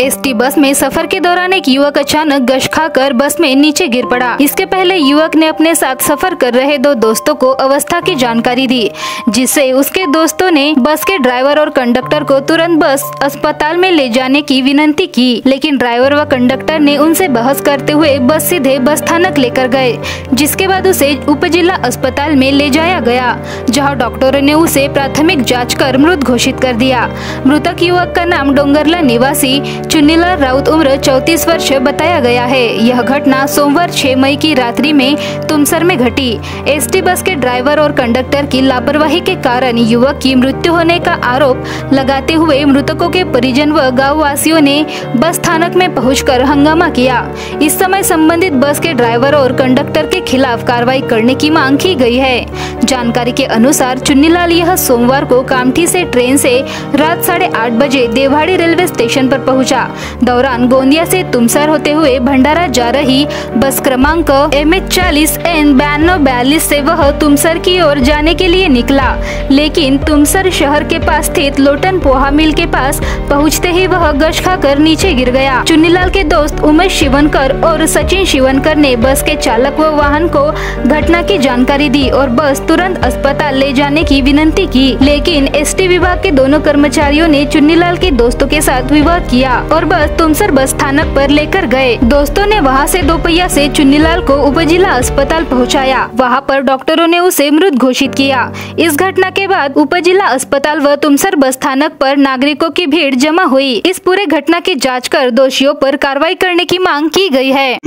ST bus में सफर के दौरान एक युवक अचानक गश खाकर बस में नीचे गिर पड़ा। इसके पहले युवक ने अपने साथ सफर कर रहे दो दोस्तों को अवस्था की जानकारी दी, जिससे उसके दोस्तों ने बस के ड्राइवर और कंडक्टर को तुरंत बस अस्पताल में ले जाने की विनती की, लेकिन ड्राइवर व कंडक्टर ने उनसे बहस करते हुए बस सीधे बस स्थानक लेकर गए, जिसके बाद उसे उपजिला अस्पताल में ले जाया गया, जहां डॉक्टरों ने उसे प्राथमिक जांच कर मृत घोषित कर दिया। मृतक युवक का नाम डोंगरला निवासी चुन्नीलाल राउत उम्र 34 वर्ष बताया गया है। यह घटना सोमवार 6 मई की रात्रि में तुमसर में घटी। एसटी बस के ड्राइवर और कंडक्टर की लापरवाही के कारण युवक की मृत्यु होने का आरोप लगाते हुए मृतकों के परिजन व गाँव वासियों ने बस स्थानक में पहुंचकर हंगामा किया। इस समय संबंधित बस के ड्राइवर और कंडक्टर के खिलाफ कार्रवाई करने की मांग की गई है। जानकारी के अनुसार चुन्नीलाल यह सोमवार को कामठी से ट्रेन से रात 8:30 बजे देवहाड़ी रेलवे स्टेशन पर पहुंचा। दौरान गोंदिया से तुमसर होते हुए भंडारा जा रही बस क्रमांक MH40N 9242 से वह तुमसर की ओर जाने के लिए निकला, लेकिन तुमसर शहर के पास स्थित लोटन पोहा मिल के पास पहुंचते ही वह गश खाकर नीचे गिर गया। चुन्नीलाल के दोस्त उमेश शिवनकर और सचिन शिवनकर ने बस के चालक व वाहन को घटना की जानकारी दी और बस तुरंत अस्पताल ले जाने की विनती की, लेकिन एसटी विभाग के दोनों कर्मचारियों ने चुन्नीलाल के दोस्तों के साथ विवाद किया और बस तुमसर बस स्थानक पर लेकर गए। दोस्तों ने वहां से दोपहिया से चुन्नीलाल को उपजिला अस्पताल पहुंचाया। वहां पर डॉक्टरों ने उसे मृत घोषित किया। इस घटना के बाद उपजिला अस्पताल व तुमसर बस स्थानक पर नागरिकों की भीड़ जमा हुई। इस पूरे घटना की जांच कर दोषियों पर कार्रवाई करने की मांग की गई है।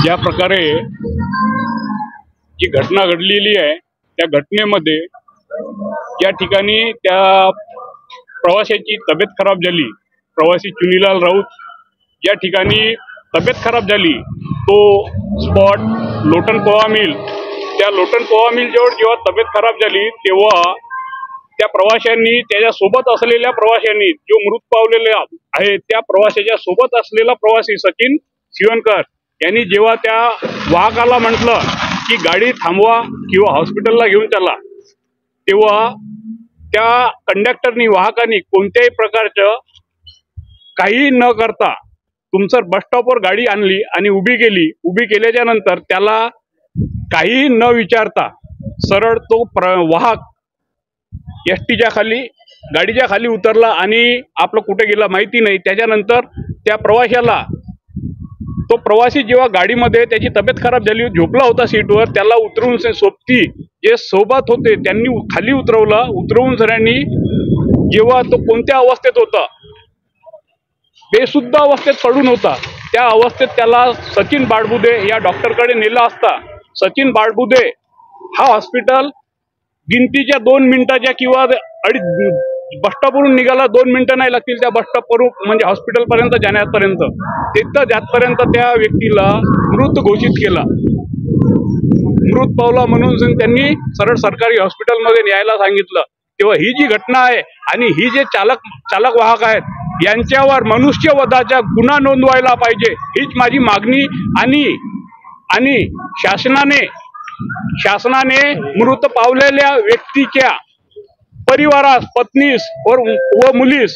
ज्या प्रकारे जी घटना घडलेली आहे त्या घटनेमध्ये ज्या ठिकाणी त्या प्रवाशाची तब्येत खराब झाली, प्रवासी चुन्नीलाल राऊत ज्या ठिकाणी तब्येत खराब झाली तो स्पॉट लोटन पोहा मिल, त्या लोटन पोहा मिल जवळ जेव्हा तब्येत खराब झाली तेव्हा त्या प्रवाशांनी त्याच्या सोबत असलेल्या प्रवाशांनी जो मृत पावलेले आहे त्या प्रवाशाच्या सोबत असलेला प्रवासी सचिन शिवनकर यांनी जेव्हा त्या वाहकाला म्हटलं की गाडी थांबवा किंवा हॉस्पिटलला घेऊन चला, तेव्हा त्या कंडक्टरनी वाहकांनी कोणत्याही प्रकारचं काही न करता तुमसर बस स्टॉपवर गाडी आणली आणि उभी केली। उभी केल्याच्या नंतर त्याला काही न विचारता सरळ तो वाहक एसटीच्या खाली गाडीच्या खाली उतरला आणि आपलं कुठे गेला माहिती नाही। त्याच्यानंतर त्या प्रवाशाला तो प्रवासी जेव्हा गाडीमध्ये त्याची तब्येत खराब झाली झोपला होता सीटवर, त्याला उतरवून सोबती जे सोबत होते त्यांनी खाली उतरवलं। उतरवून सरांनी जेव्हा तो कोणत्या अवस्थेत होता, बेशुद्ध अवस्थेत पडून होता, त्या अवस्थेत त्याला सचिन बाळबुदे या डॉक्टरकडे नेला असता सचिन बाळबुदे हा हॉस्पिटल गिनतीच्या 2 मिनिटाच्या किंवा बस स्टॉपवरून निघाला 2 मिनिटं नाही लागतील त्या बस स्टॉपवरून म्हणजे हॉस्पिटल पर्यंत जाण्यापर्यंत, तिथं जातपर्यंत त्या व्यक्तीला मृत घोषित केला। मृत पावला म्हणून त्यांनी सरळ सरकारी हॉस्पिटलमध्ये न्यायला सांगितलं। तेव्हा ही जी घटना आहे आणि ही जे चालक वाहक आहेत यांच्यावर मनुष्यवधाचा गुन्हा नोंदवायला पाहिजे, हीच माझी मागणी आणि शासनाने मृत पावलेल्या व्यक्तीच्या परिवारास, पत्नीस व मुलीस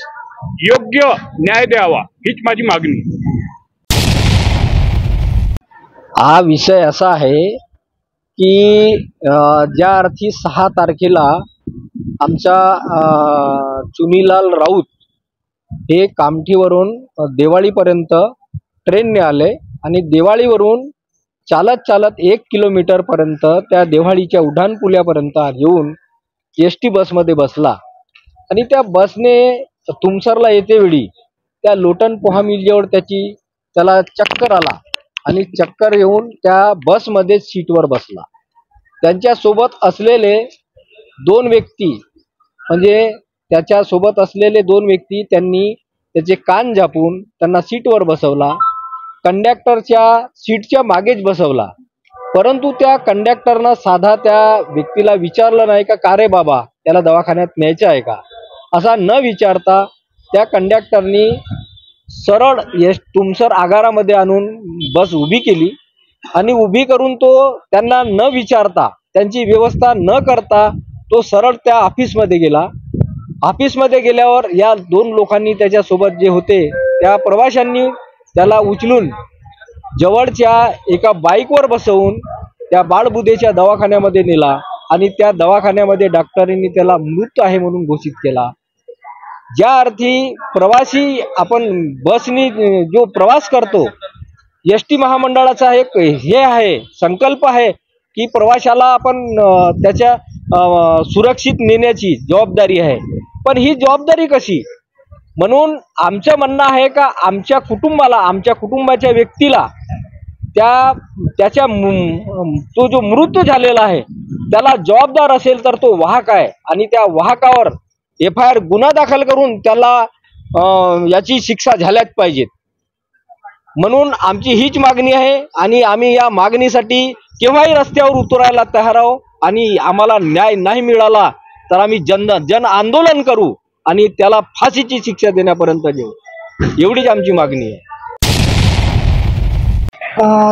योग्य न्याय द्यावा, हीच माझी मागणी। हा विषय असा आहे की ज्या अर्थी 6 तारखेला आमच्या चुन्नीलाल राऊत हे कामठीवरून देवाळीपर्यंत ट्रेनने आले आणि देवाळीवरून चालत 1 किलोमीटर पर्यंत त्या देवाळीच्या उड्डाणपुलापर्यंत येऊन एसटी बसमध्ये बसला आणि त्या बसने तुमसरला येते वेळी त्या लोटन पोहा मिलजवळ त्याला चक्कर आला आणि चक्कर येऊन त्या बसमध्ये सीटवर बसला। त्यांच्या सोबत असलेले 2 व्यक्ती म्हणजे त्याच्या सोबत असलेले 2 व्यक्ती त्यांनी त्याचे कान झापून त्यांना सीटवर बसवला, कंडक्टरच्या सीटच्या मागेच बसवला, परंतु त्या कंडक्टरनं साधा त्या व्यक्तीला विचारलं नाही का रे बाबा त्याला दवाखान्यात न्यायचं आहे का, असा न विचारता त्या कंडक्टरनी सरळ तुमसर आगारामध्ये आणून बस उभी केली आणि उभी करून तो त्यांना न विचारता त्यांची व्यवस्था न करता तो सरळ त्या ऑफिसमध्ये गेला ऑफिसमध्ये गेल्यावर या 2 लोकांनी त्याच्यासोबत जे होते त्या प्रवाशांनी त्याला उचलून जवळच्या एका बाईकवर बसवून त्या बाळबुदेच्या दवाखान्यामध्ये नेला आणि त्या दवाखान्यामध्ये डॉक्टरांनी त्याला मृत आहे म्हणून घोषित केला। ज्या अर्थी प्रवासी आपण बसनी जो प्रवास करतो, एसटी महामंडळाचा एक हे आहे, संकल्प आहे की प्रवाशाला आपण त्याच्या सुरक्षित नेण्याची जबाबदारी आहे। पण ही जबाबदारी कशी? म्हणून आमचं म्हणणं आहे का आमच्या कुटुंबाला, आमच्या कुटुंबाच्या व्यक्तीला त्याच्या तो जो मृत्यू झालेला आहे त्याला जबाबदार असेल तर तो वाहक आहे आणि त्या वाहकावर FIR गुन्हा दाखल करून त्याला याची शिक्षा झाल्याच पाहिजे। म्हणून आमची हीच मागणी आहे आणि आम्ही या मागणीसाठी केव्हाही रस्त्यावर उतरायला तयार आहोत आणि आम्हाला न्याय नाही मिळाला तर आम्ही जन आंदोलन करू आणि त्याला फाशीची शिक्षा देण्यापर्यंत जाऊ, एवढीच आमची मागणी आहे।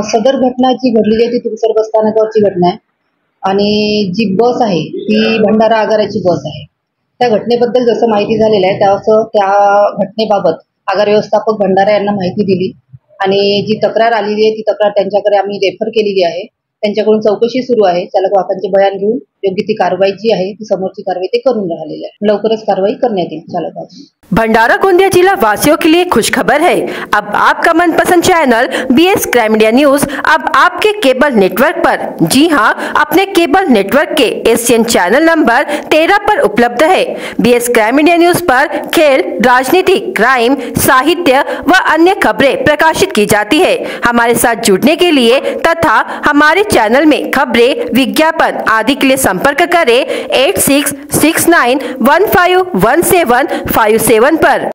सदर घटना जी घडलेली आहे ती तुमसर बस स्थानकावरची घटना आहे आणि जी बस आहे ती भंडारा आगाराची बस आहे। त्या घटनेबद्दल जसं माहिती झालेलं आहे त्याचं त्या घटनेबाबत आगार व्यवस्थापक भंडारा यांना माहिती दिली आणि जी तक्रार आलेली आहे ती तक्रार त्यांच्याकडे आम्ही रेफर केलेली आहे। त्यांच्याकडून चौकशी सुरू आहे। चालक वाहकांचे बयान घेऊन योग्य ती कारवाई जी आहे ती समोरची कारवाई ते करून राहिलेली आहे। लवकरच कारवाई करण्यात येईल चालकाची। भंडारा गोंदिया जिला वासियों के लिए खुशखबर है। अब आपका मनपसंद channel BS crime India news अब आपके केबल नेटवर्क पर, जी हां, अपने केबल नेटवर्क के एशियन चैनल नंबर 13 पर उपलब्ध है। BS क्राइम इंडिया न्यूज पर खेल, राजनीति, क्राइम, साहित्य व अन्य खबरें प्रकाशित की जाती है। हमारे साथ जुड़ने के लिए तथा हमारे चैनल में खबरें, विज्ञापन आदि के लिए संपर्क करें 8669151757 पर।